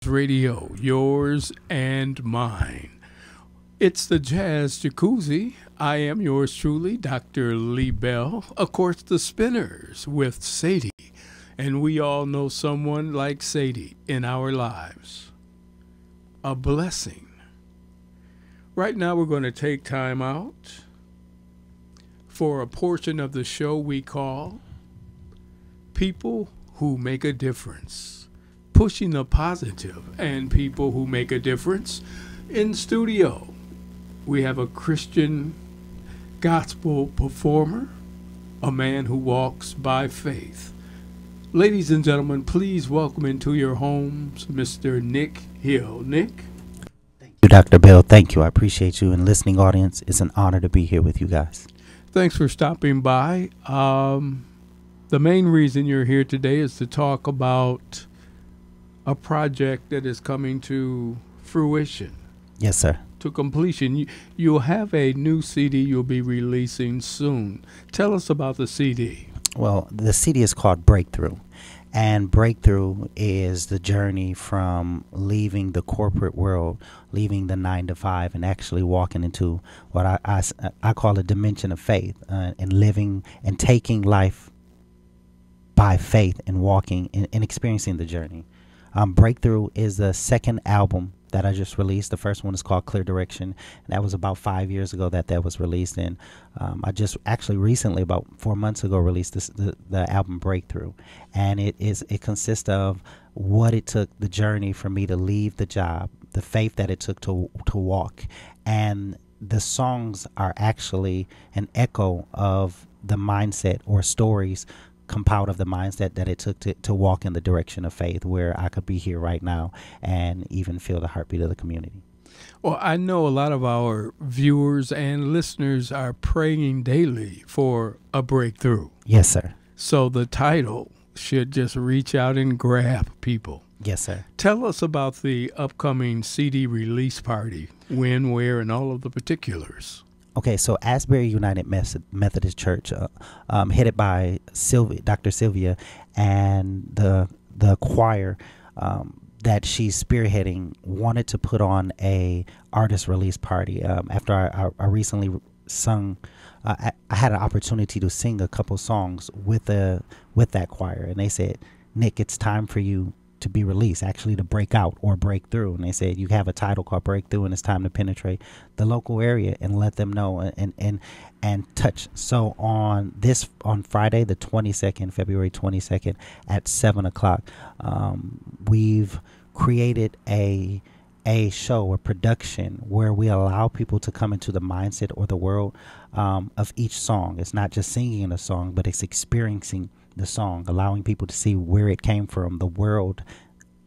Radio, yours and mine. It's the Jazz Jacuzzi. I am yours truly, Dr. Lee Bell. Of course, the Spinners with Sadie. And we all know someone like Sadie in our lives. A blessing. Right now, we're going to take time out for a portion of the show we call People Who Make a Difference. Pushing the positive and people who make a difference. In studio, we have a Christian gospel performer, a man who walks by faith. Ladies and gentlemen, please welcome into your homes Mr. Nick Hill. Nick? Thank you, Dr. Bell. Thank you. I appreciate you. And listening audience, it's an honor to be here with you guys. Thanks for stopping by. The main reason you're here today is to talk about a project that is coming to fruition. Yes, sir. To completion. You'll have a new CD you'll be releasing soon. Tell us about the CD. Well, the CD is called Breakthrough. And Breakthrough is the journey from leaving the corporate world, leaving the 9 to 5, and actually walking into what I call a dimension of faith, and living and taking life by faith and walking and experiencing the journey. Breakthrough is the second album that I just released. The first one is called Clear Direction, and that was about 5 years ago that was released. And I just actually recently, about 4 months ago, released the album Breakthrough, and it consists of what it took, the journey for me to leave the job, the faith that it took to walk, and the songs are actually an echo of the mindset or stories compiled of the mindset that it took to walk in the direction of faith, where I could be here right now and even feel the heartbeat of the community. Well, I know a lot of our viewers and listeners are praying daily for a breakthrough. Yes, sir. So the title should just reach out and grab people. Yes, sir. Tell us about the upcoming CD release party, when, where, and all of the particulars. Okay, so Asbury United Methodist Church, headed by Dr. Sylvia, and the choir that she's spearheading, wanted to put on a artist release party. After I recently sung, I had an opportunity to sing a couple songs with that choir, and they said, "Nick, it's time for you to be released, actually to break out or break through." And they said, you have a title called Breakthrough, and it's time to penetrate the local area and let them know and touch. So on Friday, the 22nd, February 22nd at 7 o'clock, we've created a show, a production where we allow people to come into the mindset or the world of each song. It's not just singing a song, but it's experiencing the song, allowing people to see where it came from, the world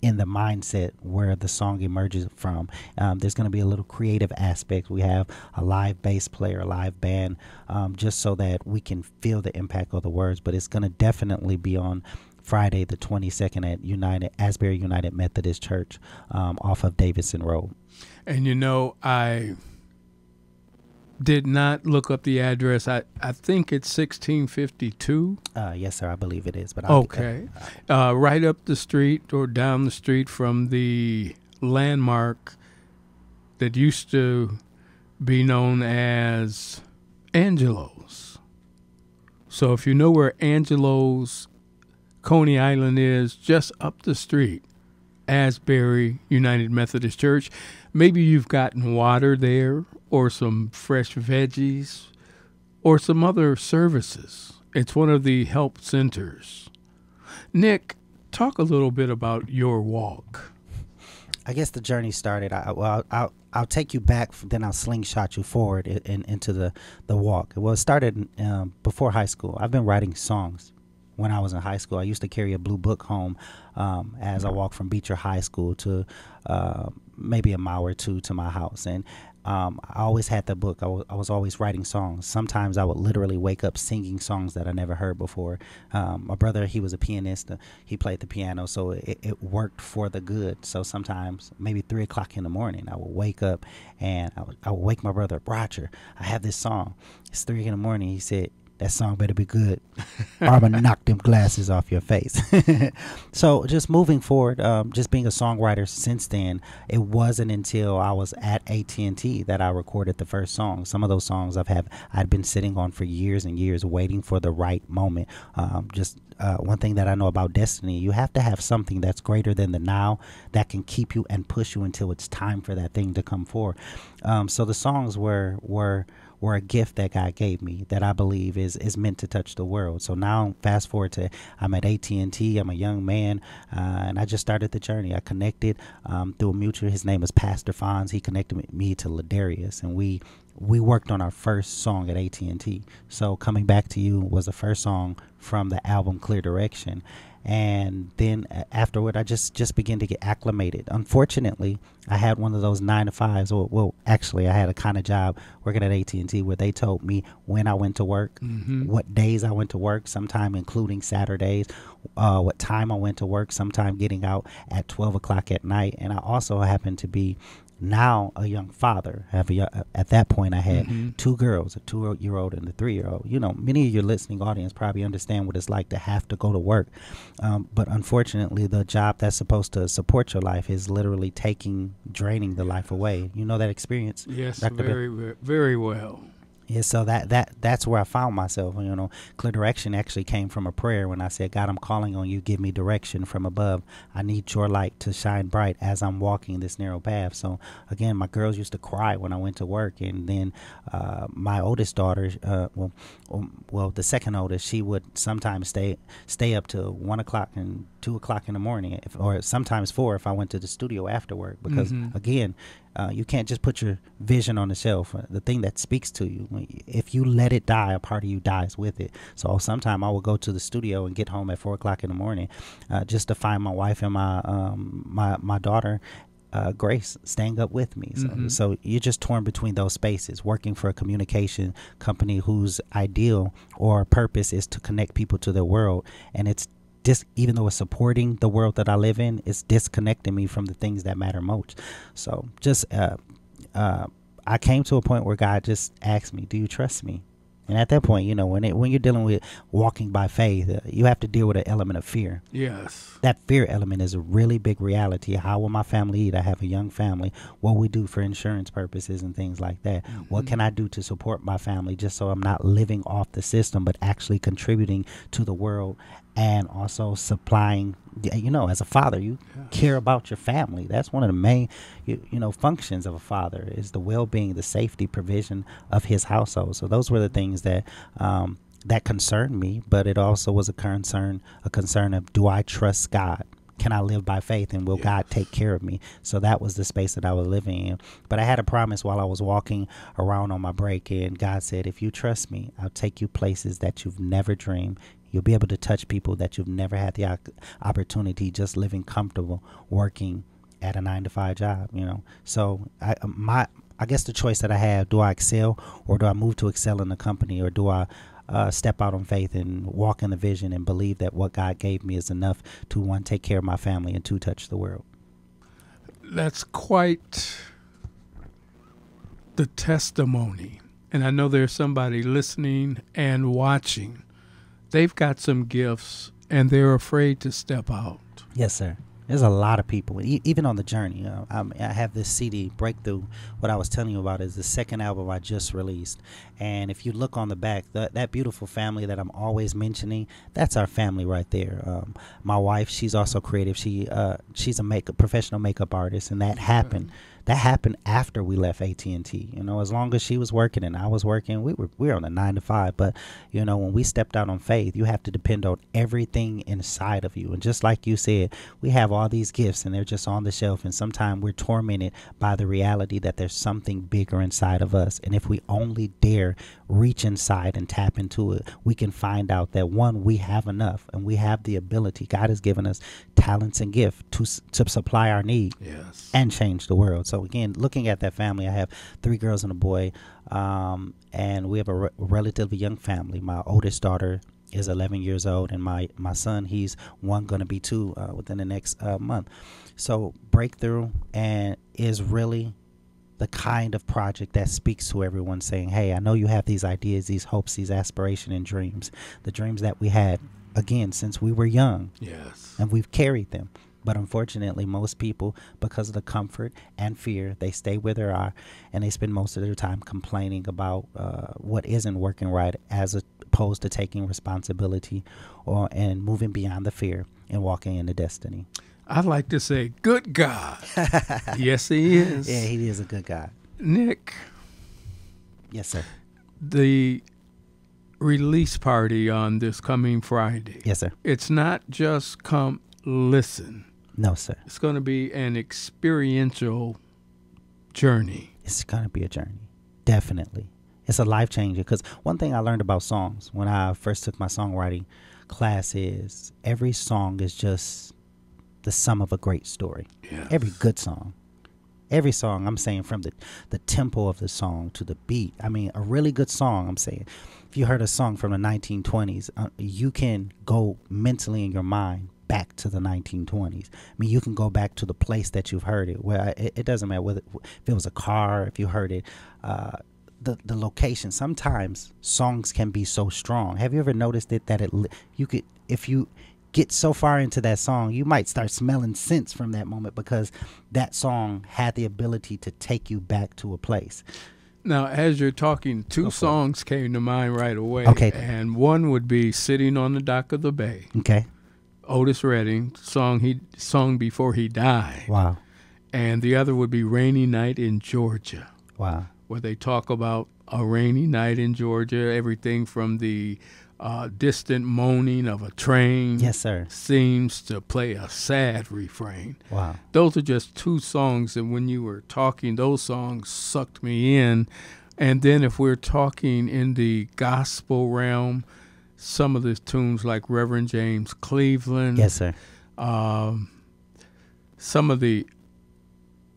in the mindset where the song emerges from. There's going to be a little creative aspect. We have a live bass player, a live band, just so that we can feel the impact of the words. But it's going to definitely be on Friday the 22nd at Asbury United Methodist Church, off of Davidson Road. And I did not look up the address. I think it's 1652. Yes, sir. I believe it is. But okay. Right up the street or down the street from the landmark that used to be known as Angelo's. So if you know where Angelo's Coney Island is, just up the street, Asbury United Methodist Church. Maybe you've gotten water there, or some fresh veggies, or some other services. It's one of the help centers. Nick, talk a little bit about your walk. I guess the journey started. I'll take you back, then I'll slingshot you forward into the walk. Well, it started before high school. I've been writing songs when I was in high school. I used to carry a blue book home as I walked from Beecher High School to maybe a mile or two to my house. And I always had the book. I was always writing songs. Sometimes I would literally wake up singing songs that I never heard before. My brother, he was a pianist. He played the piano, so it worked for the good. So sometimes, maybe 3 o'clock in the morning, I would wake up and I would wake my brother up. Roger, I have this song. It's 3 in the morning. He said, that song better be good, or I'm gonna knock them glasses off your face. So just moving forward, just being a songwriter since then, it wasn't until I was at AT&T that I recorded the first song. Some of those songs I'd been sitting on for years and years, waiting for the right moment. One thing that I know about destiny, you have to have something that's greater than the now that can keep you and push you until it's time for that thing to come forward. So the songs were a gift that God gave me that I believe is meant to touch the world. So now fast forward to I'm at AT&T. I'm a young man, and I just started the journey. I connected through a mutual. His name is Pastor Fonz. He connected me to Ladarius, and we worked on our first song at AT&T. So Coming Back to You was the first song from the album Clear Direction. And then afterward, I just began to get acclimated. Unfortunately, I had one of those 9-to-5s. Well, actually, I had a kind of job working at AT&T where they told me when I went to work, what days I went to work, sometime including Saturdays, what time I went to work, sometime getting out at 12 o'clock at night. And I also happened to be now a young father. At that point, I had two girls, a 2-year-old and a 3-year-old. You know, many of your listening audience probably understand what it's like to have to go to work. But unfortunately, the job that's supposed to support your life is literally draining the life away. You know that experience? Yes, Dr. very well. Yeah, so that's where I found myself. You know, Clear Direction actually came from a prayer when I said, God, I'm calling on you. Give me direction from above. I need your light to shine bright as I'm walking this narrow path. So, again, my girls used to cry when I went to work. And then my oldest daughter, the second oldest, she would sometimes stay up to 1 o'clock and 2 o'clock in the morning, or sometimes 4 if I went to the studio after work. Because, again, you can't just put your vision on the shelf. The thing that speaks to you, if you let it die, a part of you dies with it. So sometime I would go to the studio and get home at 4 o'clock in the morning, just to find my wife and my daughter, Grace, staying up with me. So you're just torn between those spaces, working for a communication company whose ideal or purpose is to connect people to their world, and it's even though it's supporting the world that I live in, it's disconnecting me from the things that matter most. So I came to a point where God just asked me, do you trust me? And at that point, you know, when you're dealing with walking by faith, you have to deal with an element of fear. Yes. That fear element is a really big reality. How will my family eat? I have a young family. What we do for insurance purposes and things like that. What can I do to support my family just so I'm not living off the system, but actually contributing to the world and also supplying, you know, as a father, you care about your family. That's one of the main, functions of a father is the well-being, the safety, provision of his household. So those were the things that that concerned me, but it also was a concern of, do I trust God? Can I live by faith, and will God take care of me? So that was the space that I was living in. But I had a promise while I was walking around on my break, and God said, if you trust me, I'll take you places that you've never dreamed. You'll be able to touch people that you've never had the opportunity, just living comfortable, working at a 9-to-5 job, you know. So I guess the choice that I have, do I excel, or do I move to excel in the company, or do I step out on faith and walk in the vision and believe that what God gave me is enough to, 1, take care of my family, and 2, touch the world. That's quite the testimony. And I know there's somebody listening and watching. They've got some gifts and they're afraid to step out. Yes, sir. There's a lot of people, even on the journey. I have this CD, Breakthrough. What I was telling you about is the second album I just released. And if you look on the back, that beautiful family that I'm always mentioning, that's our family right there. My wife, she's also creative. She's a professional makeup artist, and that happened. That happened after we left AT&T. You know, as long as she was working and I was working, we were on a 9-to-5. But, you know, when we stepped out on faith, you have to depend on everything inside of you. And just like you said, we have all these gifts and they're just on the shelf. And sometimes we're tormented by the reality that there's something bigger inside of us. And if we only dare reach inside and tap into it, we can find out that, 1, we have enough and we have the ability. God has given us talents and gifts to supply our need and change the world. So again, looking at that family, I have 3 girls and a boy, and we have a relatively young family. My oldest daughter is 11 years old, and my son, he's 1, going to be 2 within the next month. So Breakthrough and is really the kind of project that speaks to everyone, saying, hey, I know you have these ideas, these hopes, these aspirations and dreams, the dreams that we had, again, since we were young. Yes. And we've carried them. But unfortunately, most people, because of the comfort and fear, they stay where they are, and they spend most of their time complaining about what isn't working right, as opposed to taking responsibility and moving beyond the fear and walking into destiny. I like to say, good God. Yes, he is. Yeah, he is a good God. Nick. Yes, sir. The release party on this coming Friday. Yes, sir. It's not just come listen. No, sir. It's going to be an experiential journey. It's going to be a journey. Definitely. It's a life changer. Because one thing I learned about songs when I first took my songwriting class is every song is just the sum of a great story. Yes. Every good song. Every song, I'm saying, from the tempo of the song to the beat. I mean, a really good song, I'm saying. If you heard a song from the 1920s, you can go mentally in your mind back to the 1920s. I mean, you can go back to the place that you've heard it. Where it doesn't matter whether if it was a car, if you heard it, the location. Sometimes songs can be so strong. Have you ever noticed it that you could, if you get so far into that song, you might start smelling scents from that moment because that song had the ability to take you back to a place. Now, as you're talking, two songs came to mind right away. Okay. And one would be Sitting on the Dock of the Bay. Okay. Otis Redding, song he sung before he died. Wow. And the other would be Rainy Night in Georgia. Wow. Where they talk about a rainy night in Georgia, everything from the distant moaning of a train. Yes, sir. Seems to play a sad refrain. Wow. Those are just two songs, and when you were talking, those songs sucked me in. And then if we're talking in the gospel realm, some of the tunes like Reverend James Cleveland. Yes, sir. Some of the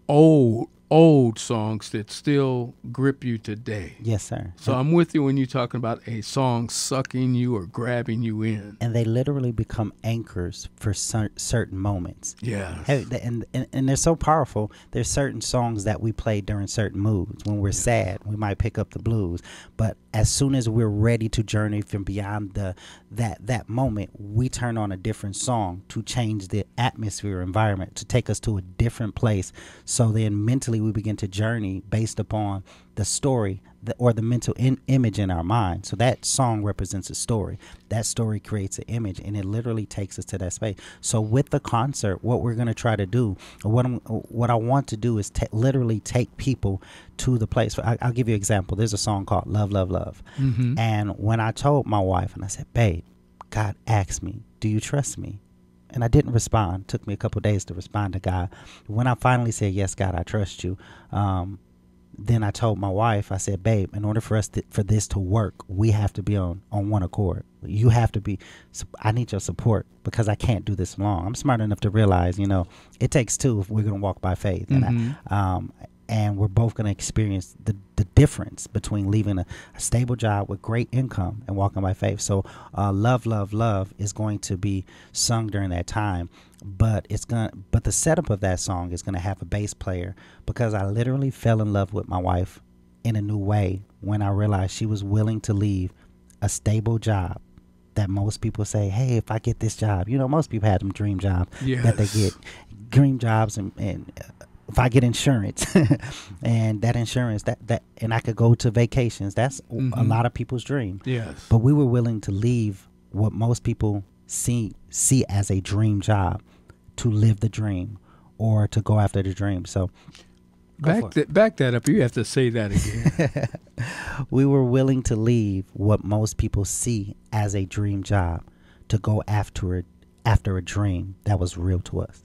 old songs that still grip you today. Yes, sir. So I'm with you when you're talking about a song sucking you or grabbing you in. And they literally become anchors for certain moments. Yes. And they're so powerful. There's certain songs that we play during certain moods. When we're sad, we might pick up the blues. But as soon as we're ready to journey from beyond that moment, we turn on a different song to change the atmosphere, environment, to take us to a different place. So then mentally we begin to journey based upon the story or the mental image in our mind. So that song represents a story. That story creates an image, and it literally takes us to that space. So with the concert, what we're going to try to do, what I want to do is literally take people to the place. I'll give you an example. There's a song called Love, Love, Love. Mm-hmm. And when I told my wife, and I said, babe, God asked me, do you trust me? And I didn't respond. It took me a couple of days to respond to God. When I finally said, yes, God, I trust you, then I told my wife, I said, babe, in order for us for this to work, we have to be on one accord. You have to be, I need your support because I can't do this alone. I'm smart enough to realize, it takes two if we're going to walk by faith. Mm-hmm. And we're both going to experience the difference between leaving a stable job with great income and walking by faith. So Love, Love, Love is going to be sung during that time. But the setup of that song is going to have a bass player because I literally fell in love with my wife in a new way when I realized she was willing to leave a stable job that most people say, hey, if I get this job, most people have them dream jobs that they get, dream jobs and if I get insurance and that insurance that and I could go to vacations, that's a lot of people's dream. Yes. But we were willing to leave what most people see as a dream job to live the dream or to go after the dream. So back that up. You have to say that again. We were willing to leave what most people see as a dream job to go after a dream that was real to us.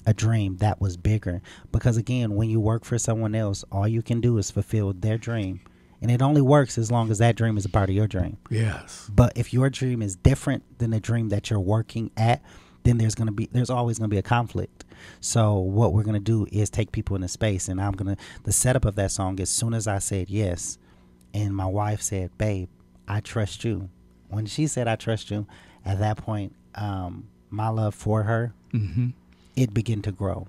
A dream that was bigger. Because again, when you work for someone else, all you can do is fulfill their dream. And it only works as long as that dream is a part of your dream. Yes. But if your dream is different than the dream that you're working at, then there's always going to be a conflict. So what we're going to do is take people into space. And the setup of that song, as soon as I said yes, and my wife said, babe, I trust you. When she said, I trust you, at that point, my love for her, mm-hmm. it began to grow.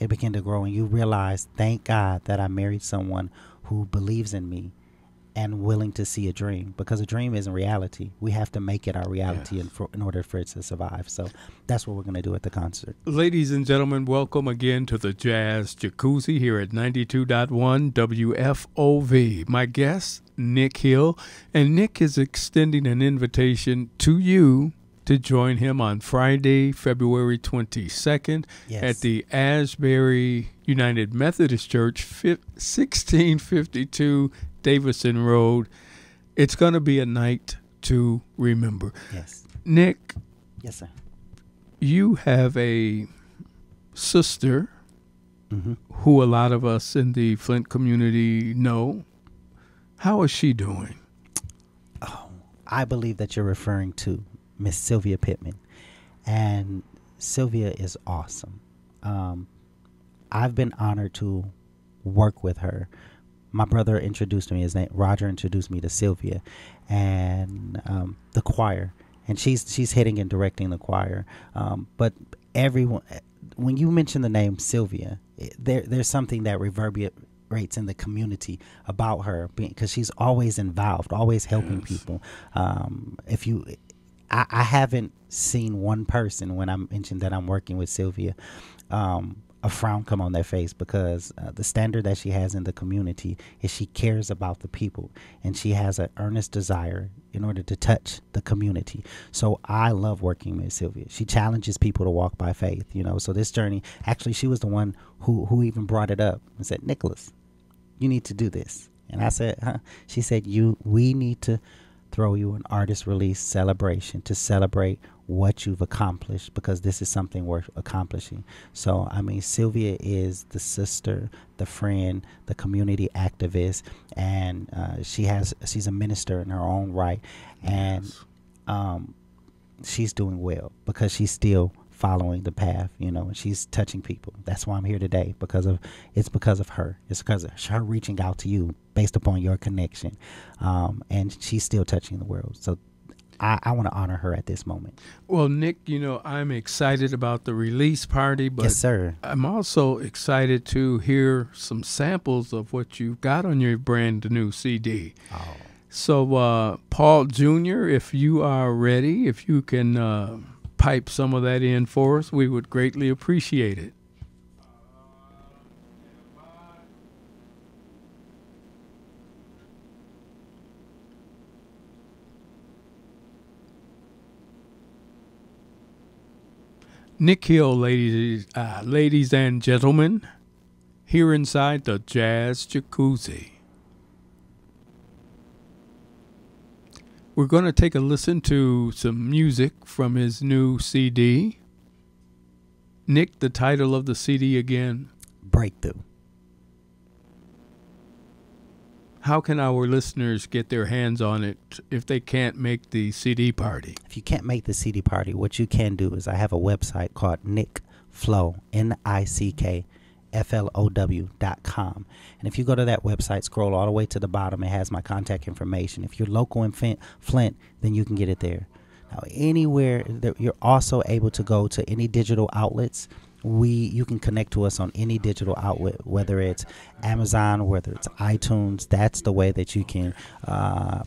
it began to grow, and you realize, thank God that I married someone who believes in me and willing to see a dream, because a dream isn't reality. We have to make it our reality in order for it to survive. So that's what we're going to do at the concert. Ladies and gentlemen, welcome again to the Jazz Jacuzzi here at 92.1 WFOV. My guest, Nick Hill, and Nick is extending an invitation to you to join him on Friday, February 22nd at the Asbury United Methodist Church, 1652 Davison Road. It's going to be a night to remember. Yes. Nick. Yes, sir. You have a sister who a lot of us in the Flint community know. How is she doing? Oh, I believe that you're referring to Miss Sylvia Pittman. And Sylvia is awesome. I've been honored to work with her. My brother introduced me, Roger introduced me to Sylvia and the choir. And she's heading and directing the choir. But everyone, when you mention the name Sylvia, there's something that reverberates in the community about her, because she's always involved, always helping people. I haven't seen one person when I mentioned that I'm working with Sylvia, a frown come on their face, because the standard that she has in the community is she cares about the people, and she has an earnest desire in order to touch the community. So I love working with Sylvia. She challenges people to walk by faith, so this journey, actually she was the one who even brought it up and said, Nicholas, you need to do this. And I said, huh? She said, we need to throw you an artist release celebration to celebrate what you've accomplished, because this is something worth accomplishing. So, I mean, Sylvia is the sister, the friend, the community activist, and she's a minister in her own right. And she's doing well because she's still following the path, and she's touching people. That's why I'm here today, it's because of her. It's because of her reaching out to you based upon your connection. And she's still touching the world. So I want to honor her at this moment. Well, Nick, I'm excited about the release party, but yes, sir. I'm also excited to hear some samples of what you've got on your brand new CD. Oh. So, Paul Jr., if you are ready, if you can pipe some of that in for us, we would greatly appreciate it. Nick Hill, ladies and gentlemen, here inside the Jazz Jacuzzi. We're going to take a listen to some music from his new CD. Nick, the title of the CD again? Breakthrough. How can our listeners get their hands on it if they can't make the CD party? If you can't make the CD party, what you can do is I have a website called nickflow, NICKFLOW.com. And if you go to that website, scroll all the way to the bottom, it has my contact information. If you're local in Flint, then you can get it there. Now, anywhere, you're also able to go to any digital outlets. You can connect to us on any digital outlet, whether it's Amazon, whether it's iTunes. That's the way that you can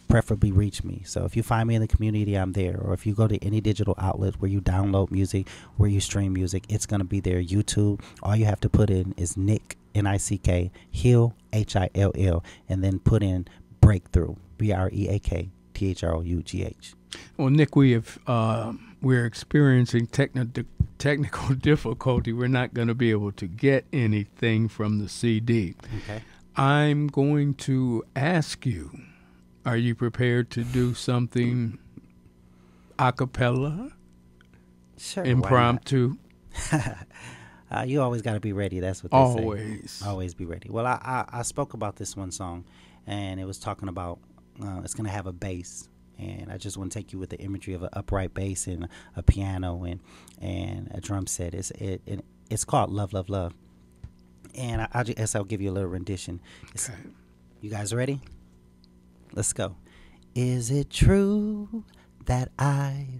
preferably reach me. So if you find me in the community, I'm there. Or if you go to any digital outlet where you download music, where you stream music, it's going to be there. YouTube, all you have to put in is Nick, N-I-C-K, Hill, H-I-L-L, and then put in Breakthrough, B-R-E-A-K-T-H-R-O-U-G-H. Well, Nick, we're experiencing technical difficulty. We're not going to be able to get anything from the CD. Okay. I'm going to ask you, are you prepared to do something a cappella? Sure. Impromptu? You always got to be ready. That's what they say. Always be ready. Well, I spoke about this one song, and it was talking about it's going to have a bass. And I just want to take you with the imagery of an upright bass and a piano and a drum set. It's called Love, Love, Love. And I'll give you a little rendition. Okay. You guys ready? Let's go. Is it true that come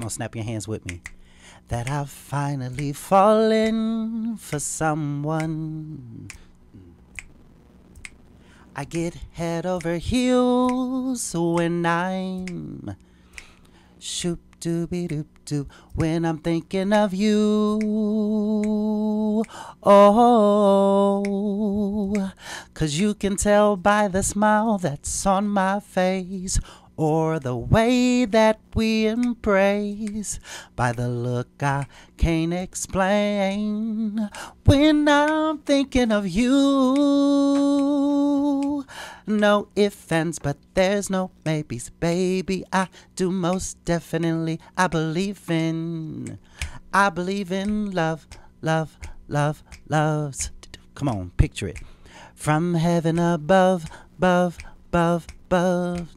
on, snap your hands with me. that I've finally fallen for someone. I get head over heels when I'm shoop dooby doop doop when I'm thinking of you. Oh, 'cause you can tell by the smile that's on my face, or the way that we embrace, by the look I can't explain, when I'm thinking of you. No ifs, ands, but there's no maybes, baby. I do most definitely. I believe in love, love, love, loves. Come on, picture it. From heaven above, above, above, above.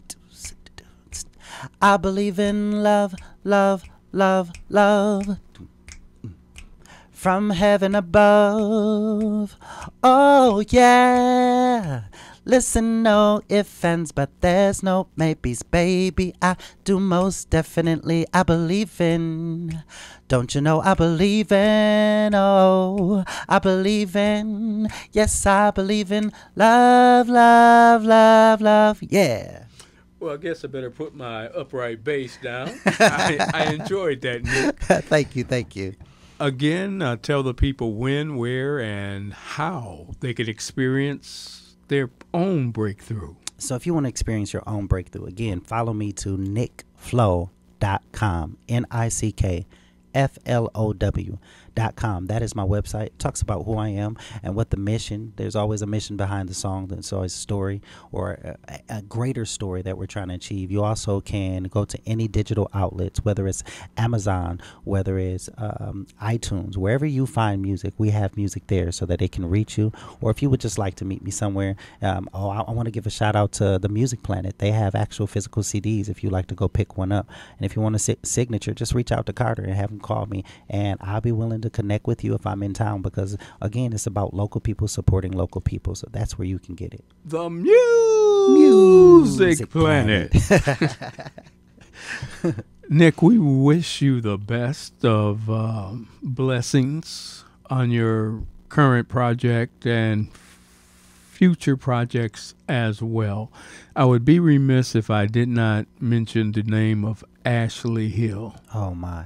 I believe in love, love, love, love. From heaven above. Oh, yeah. Listen, no ifs, ands, but there's no maybes, baby. I do most definitely. I believe in. Don't you know I believe in? Oh, I believe in. Yes, I believe in love, love, love, love. Yeah. Well, I guess I better put my upright bass down. I enjoyed that, Nick. Thank you, thank you. Again, tell the people when, where, and how they can experience their own breakthrough. So if you want to experience your own breakthrough, again, follow me to nickflow.com, NICKFLOW.com. That is my website. It talks about who I am and what the mission. There's always a mission behind the song. There's always a story or a greater story that we're trying to achieve. You also can go to any digital outlets, whether it's Amazon, whether it's iTunes, wherever you find music, we have music there so that it can reach you. Or if you would just like to meet me somewhere, I want to give a shout out to the Music Planet. They have actual physical CDs if you like to go pick one up. And if you want a signature, just reach out to Carter and have him call me, and I'll be willing to connect with you if I'm in town, because again, it's about local people supporting local people, so that's where you can get it. The Music Planet. Nick, we wish you the best of blessings on your current project and future projects as well. I would be remiss if I did not mention the name of Ashley Hill. Oh my.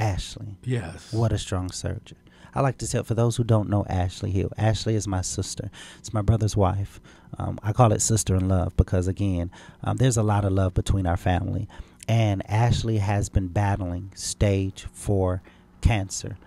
Ashley. Yes. What a strong surgeon. I like to tell, for those who don't know Ashley Hill, Ashley is my sister. It's my brother's wife. I call it sister in love because, again, there's a lot of love between our family. And Ashley has been battling stage 4 cancer.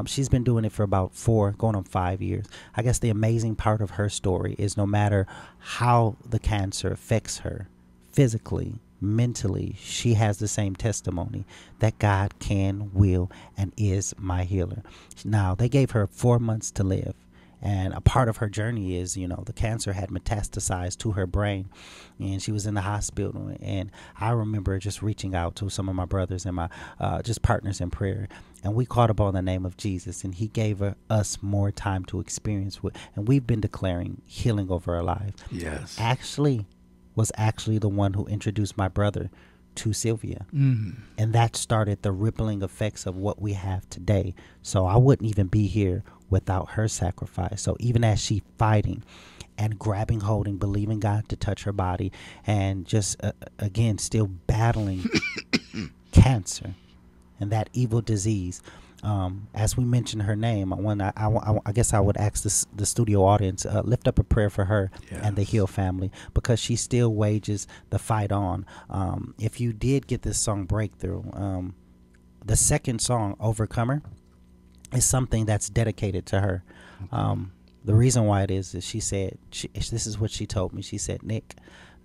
She's been doing it for about 4, going on 5 years. I guess the amazing part of her story is no matter how the cancer affects her physically, mentally, she has the same testimony that God can, will, and is my healer. Now, they gave her 4 months to live. And a part of her journey is, the cancer had metastasized to her brain, and she was in the hospital. And I remember just reaching out to some of my brothers and my just partners in prayer. And we called upon the name of Jesus, and he gave us more time to experience it. And we've been declaring healing over our lives. Yes. Ashley was actually the one who introduced my brother to Sylvia. And that started the rippling effects of what we have today. So I wouldn't even be here without her sacrifice. So even as she fighting and grabbing, holding, believing God to touch her body, and just again still battling cancer and that evil disease, as we mentioned her name, I guess I would ask the studio audience, lift up a prayer for her. Yes. And the Hill family, because she still wages the fight on. If you did get this song Breakthrough, the second song, Overcomer, is something that's dedicated to her. The reason why it is she said, this is what she told me. She said, Nick,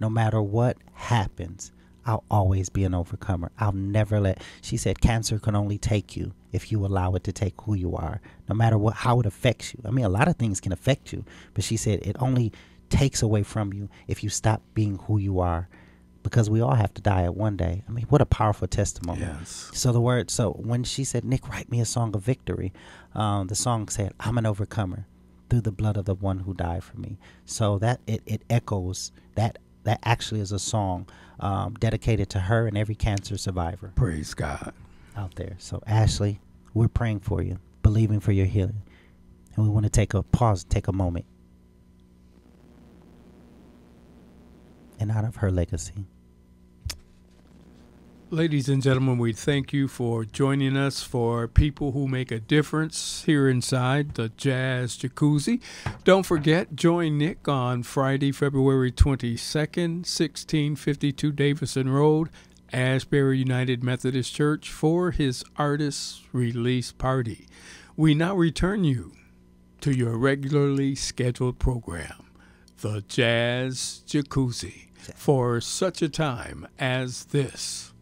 no matter what happens, I'll always be an overcomer. I'll never she said, cancer can only take you if you allow it to take who you are, no matter how it affects you. I mean, a lot of things can affect you, but she said it only takes away from you if you stop being who you are, because we all have to die at one day. I mean, what a powerful testimony. Yes. So when she said, Nick, write me a song of victory, the song said, I'm an overcomer through the blood of the one who died for me. So that it echoes that actually is a song dedicated to her and every cancer survivor. Praise God. out there. So, Ashley, we're praying for you, believing for your healing. And we want to take a pause, take a moment and out of her legacy. Ladies and gentlemen, we thank you for joining us for People Who Make a Difference here inside the Jazz Jacuzzi. Don't forget, join Nick on Friday, February 22nd, 1652 Davison Road, Ashbury United Methodist Church, for his Artist Release Party. We now return you to your regularly scheduled program, the Jazz Jacuzzi, for such a time as this.